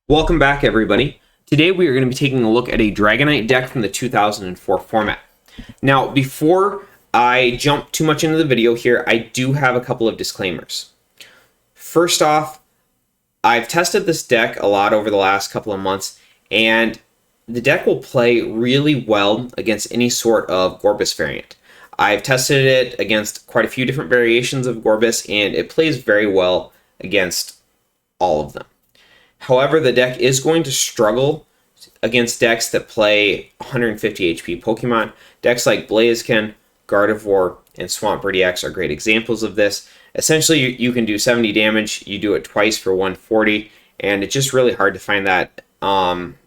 Welcome back, everybody. Today we are going to be taking a look at a Dragonite deck from the 2004 format. Now, before I jump too much into the video here, I do have a couple of disclaimers. First off, I've tested this deck a lot over the last couple of months, and the deck will play really well against any sort of Gorebyss variant. I've tested it against quite a few different variations of Gorebyss, and it plays very well against all of them. However, the deck is going to struggle against decks that play 150 HP Pokemon. Decks like Blaziken, Gardevoir, and Swampert EX are great examples of this. Essentially, you can do 70 damage, you do it twice for 140, and it's just really hard to find that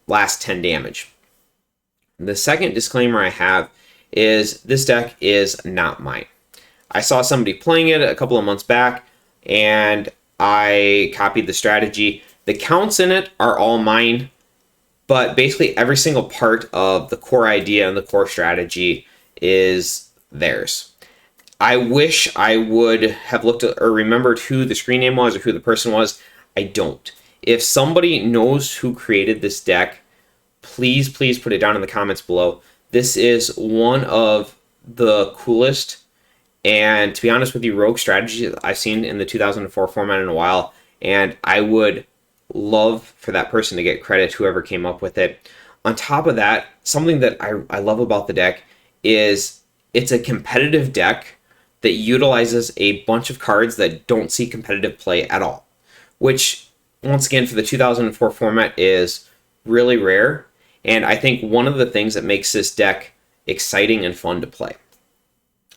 last 10 damage. The second disclaimer I have is this deck is not mine. I saw somebody playing it a couple of months back, and I copied the strategy. The counts in it are all mine, but basically every single part of the core idea and the core strategy is theirs. I wish I would have looked at or remembered who the screen name was or who the person was. I don't. If somebody knows who created this deck, please put it down in the comments below. This is one of the coolest and, to be honest with you, rogue strategies I've seen in the 2004 format in a while, and I would love for that person to get credit, whoever came up with it. On top of that, something that I love about the deck is it's a competitive deck that utilizes a bunch of cards that don't see competitive play at all, which, once again, for the 2004 format is really rare, and I think one of the things that makes this deck exciting and fun to play.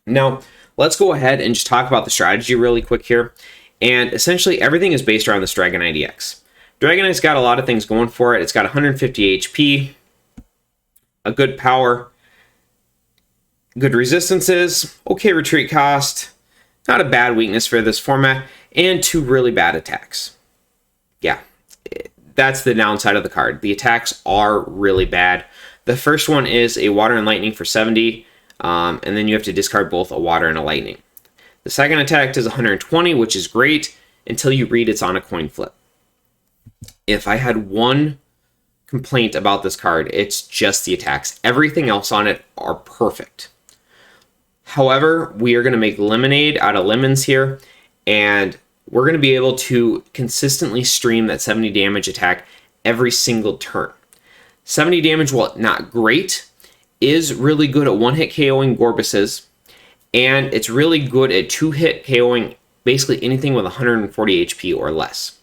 Now, let's go ahead and just talk about the strategy really quick here, and essentially everything is based around this Dragonite EX. Dragonite's got a lot of things going for it. It's got 150 HP, a good power, good resistances, okay retreat cost, not a bad weakness for this format, and 2 really bad attacks. Yeah, that's the downside of the card. The attacks are really bad. The first one is a Water and Lightning for 70, and then you have to discard both a Water and a Lightning. The second attack does 120, which is great, until you read it's on a coin flip. If I had one complaint about this card, it's just the attacks. Everything else on it are perfect. However, we are going to make lemonade out of lemons here, and we're going to be able to consistently stream that 70 damage attack every single turn. 70 damage, while not great, is really good at one-hit KOing Gorebysses, and it's really good at 2-hit KOing basically anything with 140 HP or less,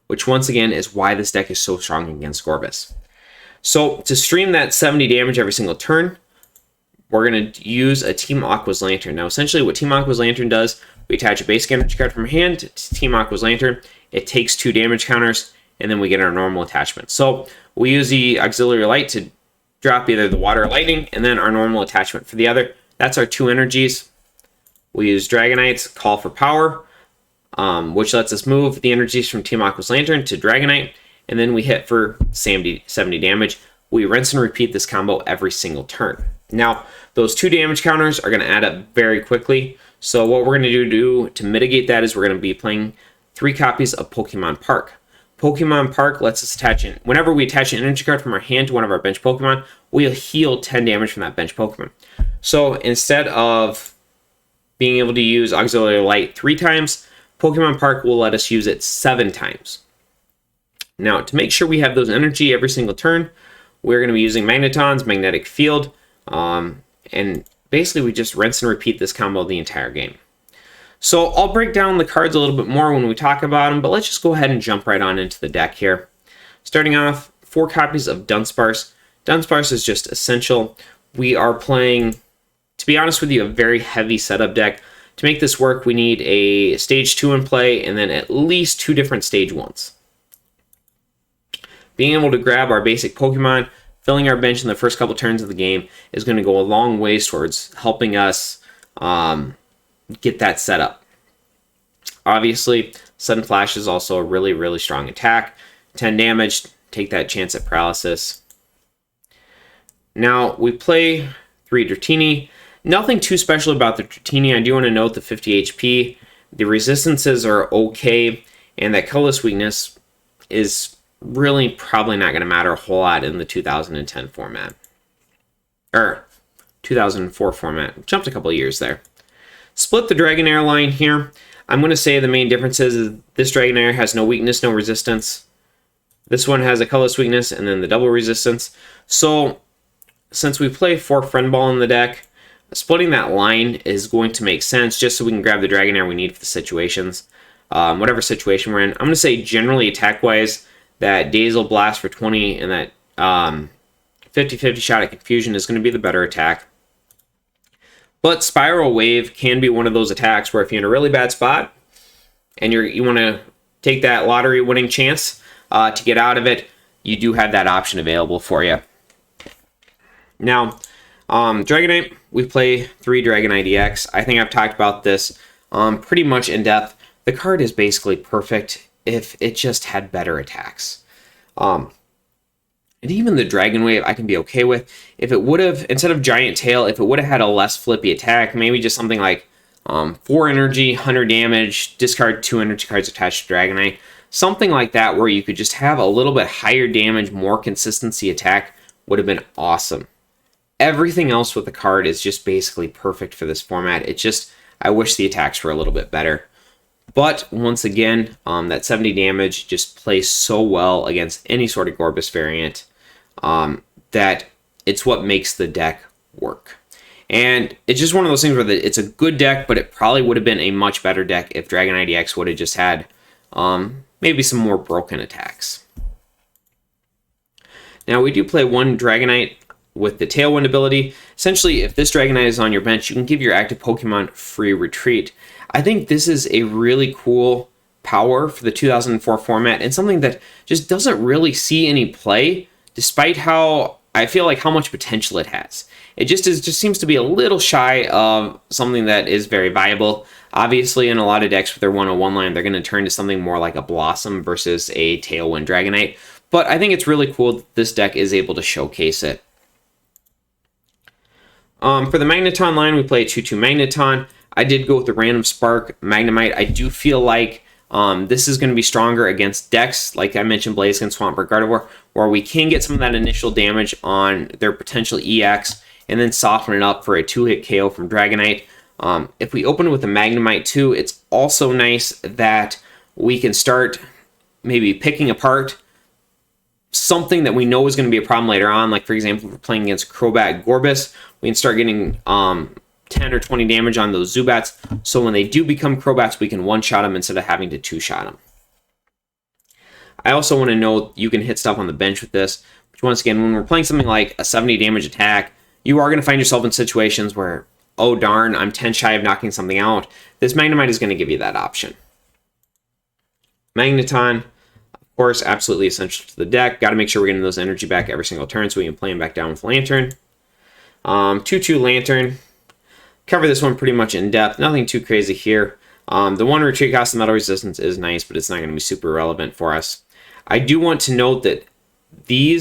which once again is why this deck is so strong against Gorebyss. So to stream that 70 damage every single turn, we're going to use a Team Aqua's Lanturn. Now, essentially what Team Aqua's Lanturn does, we attach a basic energy card from hand to Team Aqua's Lanturn. It takes 2 damage counters, and then we get our normal attachment. So we use the Auxiliary Light to drop either the Water or Lightning, and then our normal attachment for the other. That's our 2 energies. We use Dragonite's Call for Power, which lets us move the energies from Team Aqua's Lanturn to Dragonite, and then we hit for 70 damage. We rinse and repeat this combo every single turn. Now, those 2 damage counters are going to add up very quickly, so what we're going to do to mitigate that is we're going to be playing 3 copies of Pokemon Park. Pokemon Park lets us attach in, whenever we attach an energy card from our hand to one of our bench Pokemon, we'll heal 10 damage from that bench Pokemon. So instead of being able to use Auxiliary Light 3 times, Pokemon Park will let us use it 7 times. Now, to make sure we have those energy every single turn, we're going to be using Magneton's Magnetic Field, and basically we just rinse and repeat this combo the entire game. So I'll break down the cards a little bit more when we talk about them, but let's just go ahead and jump right on into the deck here. Starting off, 4 copies of Dunsparce. Dunsparce is just essential. We are playing, to be honest with you, a very heavy setup deck. To make this work, we need a stage 2 in play, and then at least 2 different stage 1s. Being able to grab our basic Pokemon, filling our bench in the first couple turns of the game is going to go a long ways towards helping us get that set up. Obviously, Sudden Flash is also a really strong attack. 10 damage, take that chance at paralysis. Now, we play 3 Dratini. Nothing too special about the Dratini. I do want to note the 50 HP. The resistances are okay, and that colorless weakness is really probably not going to matter a whole lot in the 2010 format. Or 2004 format. Jumped a couple of years there. Split the Dragonair line here. I'm going to say the main difference is this Dragonair has no weakness, no resistance. This one has a colorless weakness and then the double resistance. So since we play 4 Friend Ball in the deck, splitting that line is going to make sense just so we can grab the Dragonair we need for the situations. Whatever situation we're in. I'm going to say generally attack-wise that Dazzle Blast for 20 and that 50-50 shot at Confusion is going to be the better attack. But Spiral Wave can be one of those attacks where if you're in a really bad spot and you want to take that lottery winning chance to get out of it, you do have that option available for you. Now, Dragonite, we play 3 Dragonite EX. I think I've talked about this pretty much in depth. The card is basically perfect if it just had better attacks. And even the Dragon Wave I can be okay with. If it would have, instead of Giant Tail, if it would have had a less flippy attack, maybe just something like 4 energy, 100 damage, discard 2 energy cards attached to Dragonite. Something like that where you could just have a little bit higher damage, more consistency attack would have been awesome. Everything else with the card is just basically perfect for this format. It just, I wish the attacks were a little bit better. But once again, that 70 damage just plays so well against any sort of Gorebyss variant that it's what makes the deck work. And it's just one of those things where it's a good deck, but it probably would have been a much better deck if Dragonite EX would have just had maybe some more broken attacks. Now we do play 1 Dragonite with the Tailwind ability. Essentially, if this Dragonite is on your bench, you can give your active Pokemon free retreat. I think this is a really cool power for the 2004 format and something that just doesn't really see any play, despite how I feel like how much potential it has. It just seems to be a little shy of something that is very viable. Obviously, in a lot of decks with their 101 line, they're going to turn to something more like a Blossom versus a Tailwind Dragonite. But I think it's really cool that this deck is able to showcase it. For the Magneton line, we play a 2-2 Magneton. I did go with the Random Spark Magnemite. I do feel like this is going to be stronger against decks, like I mentioned, Blaziken, Swampert, Gardevoir, where we can get some of that initial damage on their potential EX and then soften it up for a 2-hit KO from Dragonite. If we open it with a Magnemite too, it's also nice that we can start maybe picking apart something that we know is going to be a problem later on. Like, for example, if we're playing against Crobat Gorebyss, we can start getting 10 or 20 damage on those Zubats. So when they do become Crobats, we can one-shot them instead of having to two-shot them. I also want to note you can hit stuff on the bench with this. Which once again, when we're playing something like a 70 damage attack, you are going to find yourself in situations where, oh darn, I'm 10 shy of knocking something out. This Magnemite is going to give you that option. Magneton, of course, absolutely essential to the deck. Got to make sure we're getting those energy back every single turn so we can play them back down with Lanturn. 2-2 Lanturn. Cover this one pretty much in depth. Nothing too crazy here. The 1 retreat cost of metal resistance is nice, but it's not going to be super relevant for us. I do want to note that the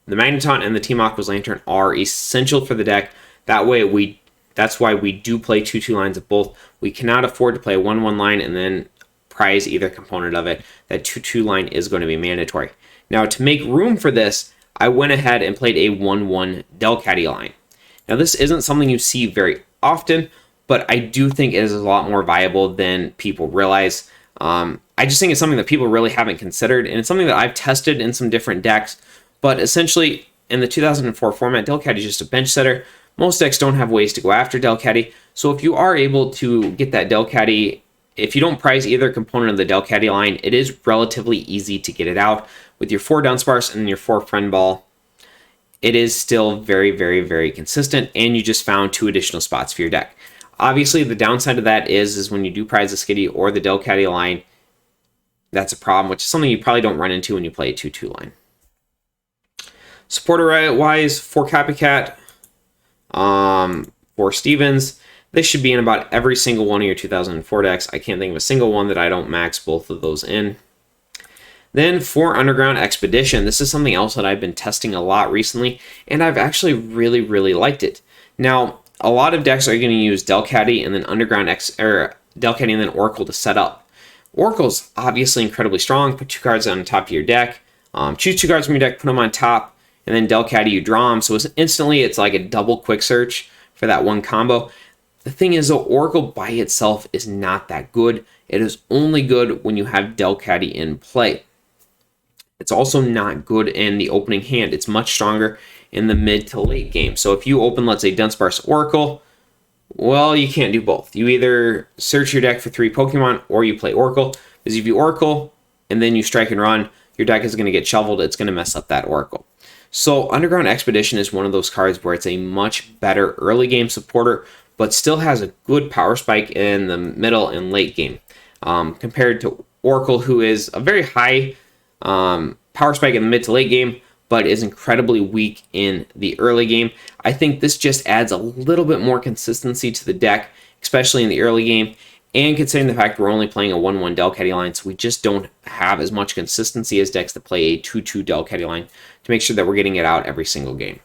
Magneton and the Team Aqua's Lanturn are essential for the deck. That's why we do play 2-2 lines of both. We cannot afford to play a 1-1 line and then prize either component of it. That 2-2 line is going to be mandatory. Now, to make room for this, I went ahead and played a 1-1 Delcatty line. Now, this isn't something you see very often, but I do think it is a lot more viable than people realize. I just think it's something that people really haven't considered, and it's something that I've tested in some different decks. But essentially, in the 2004 format, Delcatty is just a bench setter. Most decks don't have ways to go after Delcatty, so if you are able to get that Delcatty, if you don't prize either component of the Delcatty line, it is relatively easy to get it out. With your 4 Dunsparce and your 4 Friend Ball, it is still very, very, very consistent, and you just found 2 additional spots for your deck. Obviously, the downside of that is when you do prize the Skitty or the Delcatty line, that's a problem, which is something you probably don't run into when you play a 2-2 line. Supporter-wise, 4 Copycat, 4 Stevens. This should be in about every single one of your 2004 decks. I can't think of a single one that I don't max both of those in. Then 4 Underground Expedition. This is something else that I've been testing a lot recently, and I've actually really, really liked it. Now, a lot of decks are going to use Delcatty and then Delcatty and then Oracle to set up. Oracle's obviously incredibly strong. Put 2 cards on top of your deck. Choose 2 cards from your deck, put them on top, and then Delcatty, you draw them. So instantly it's like a double quick search for that one combo. The thing is, though, Oracle by itself is not that good. It is only good when you have Delcatty in play. It's also not good in the opening hand. It's much stronger in the mid to late game. So if you open, let's say, Dunsparce Oracle, well, you can't do both. You either search your deck for 3 Pokemon or you play Oracle. Because if you Oracle and then you strike and run, your deck is going to get shoveled. It's going to mess up that Oracle. So Underground Expedition is one of those cards where it's a much better early game supporter, but still has a good power spike in the middle and late game. Compared to Oracle, who is a very high power spike in the mid to late game, but is incredibly weak in the early game. I think this just adds a little bit more consistency to the deck, especially in the early game. And considering the fact we're only playing a 1-1 Delcatty line, so we just don't have as much consistency as decks that play a 2-2 Delcatty line to make sure that we're getting it out every single game.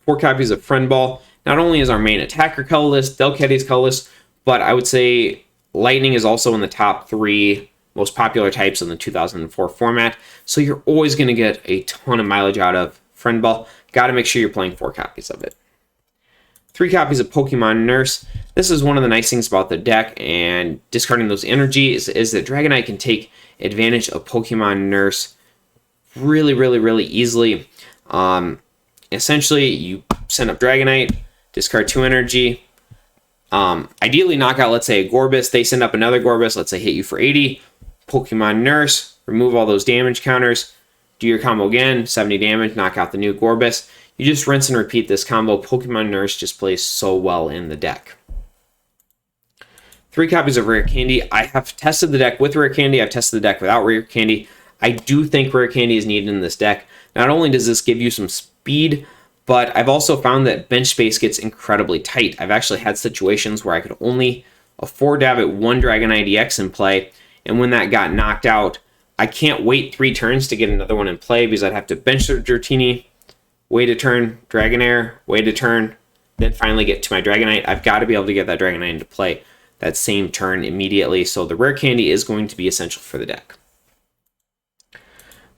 4 copies of Friend Ball. Not only is our main attacker colorless, Delcatty's colorless, but I would say Lightning is also in the top 3 most popular types in the 2004 format. So you're always going to get a ton of mileage out of Friend Ball. Got to make sure you're playing 4 copies of it. 3 copies of Pokemon Nurse. This is one of the nice things about the deck, and discarding those energies is that Dragonite can take advantage of Pokemon Nurse really easily. Essentially, you send up Dragonite, discard 2 energy. Ideally, knock out, let's say, a Gorebyss. They send up another Gorebyss. Let's say hit you for 80. Pokemon Nurse, remove all those damage counters. Do your combo again, 70 damage, knock out the new Gorebyss. You just rinse and repeat this combo. Pokemon Nurse just plays so well in the deck. 3 copies of Rare Candy. I have tested the deck with Rare Candy. I've tested the deck without Rare Candy. I do think Rare Candy is needed in this deck. Not only does this give you some speed, but I've also found that bench space gets incredibly tight. I've actually had situations where I could only afford to have it 1 Dragonite EX in play, and when that got knocked out, I can't wait 3 turns to get another one in play because I'd have to bench the Dratini, wait a turn, Dragonair, wait a turn, then finally get to my Dragonite. I've got to be able to get that Dragonite into play that same turn immediately, so the Rare Candy is going to be essential for the deck.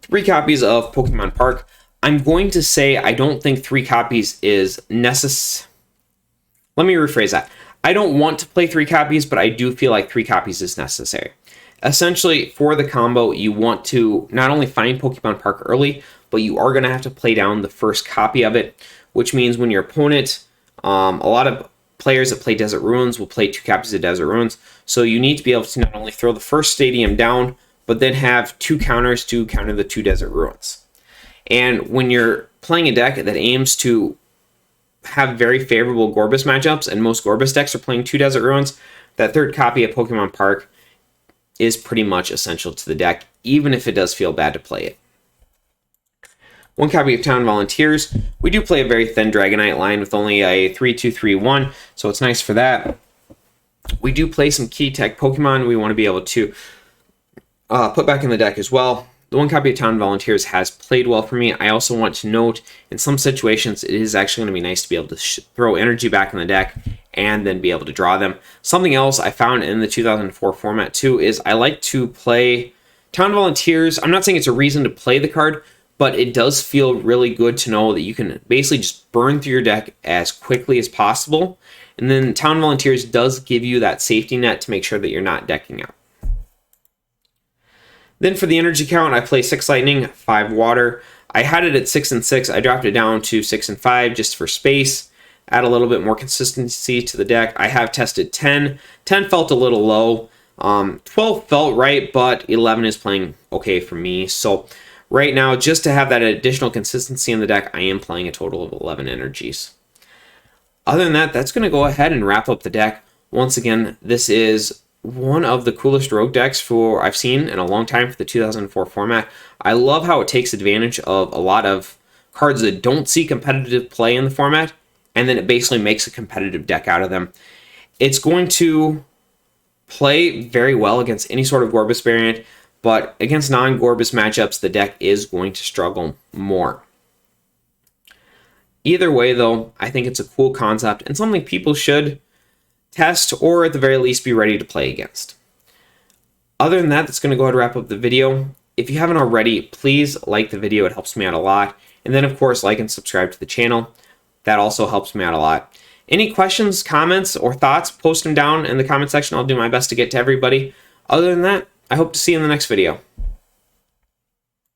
3 copies of Pokemon Park. I'm going to say I don't think 3 copies is necessary. Let me rephrase that. I don't want to play 3 copies, but I do feel like 3 copies is necessary. Essentially, for the combo, you want to not only find Pokemon Park early, but you are going to have to play down the first copy of it, which means when your opponent, a lot of players that play Desert Ruins will play 2 copies of Desert Ruins, so you need to be able to not only throw the first stadium down, but then have 2 counters to counter the 2 Desert Ruins. And when you're playing a deck that aims to have very favorable Gorebyss matchups, and most Gorebyss decks are playing 2 Desert Ruins, that 3rd copy of Pokemon Park is pretty much essential to the deck, even if it does feel bad to play it. 1 copy of Town Volunteers. We do play a very thin Dragonite line with only a 3-2-3-1, so it's nice for that. We do play some key tech Pokemon we want to be able to put back in the deck as well. The 1 copy of Town Volunteers has played well for me. I also want to note, in some situations, it is actually going to be nice to be able to throw energy back in the deck and then be able to draw them. Something else I found in the 2004 format too is I like to play Town Volunteers. I'm not saying it's a reason to play the card, but it does feel really good to know that you can basically just burn through your deck as quickly as possible. And then Town Volunteers does give you that safety net to make sure that you're not decking out. Then for the energy count, I play 6 Lightning, 5 Water. I had it at 6 and 6. I dropped it down to 6 and 5 just for space. Add a little bit more consistency to the deck. I have tested 10. 10 felt a little low. 12 felt right, but 11 is playing okay for me. So right now, just to have that additional consistency in the deck, I am playing a total of 11 energies. Other than that, that's going to go ahead and wrap up the deck. Once again, this is one of the coolest rogue decks I've seen in a long time for the 2004 format. I love how it takes advantage of a lot of cards that don't see competitive play in the format, and then it basically makes a competitive deck out of them. It's going to play very well against any sort of Gorebyss variant, but against non-Gorebyss matchups, the deck is going to struggle more. Either way, though, I think it's a cool concept and something people should test or at the very least be ready to play against. Other than that, that's going to go ahead and wrap up the video. If you haven't already, please like the video. It helps me out a lot. And then, of course, like and subscribe to the channel. That also helps me out a lot. Any questions, comments, or thoughts, post them down in the comment section. I'll do my best to get to everybody. Other than that, I hope to see you in the next video.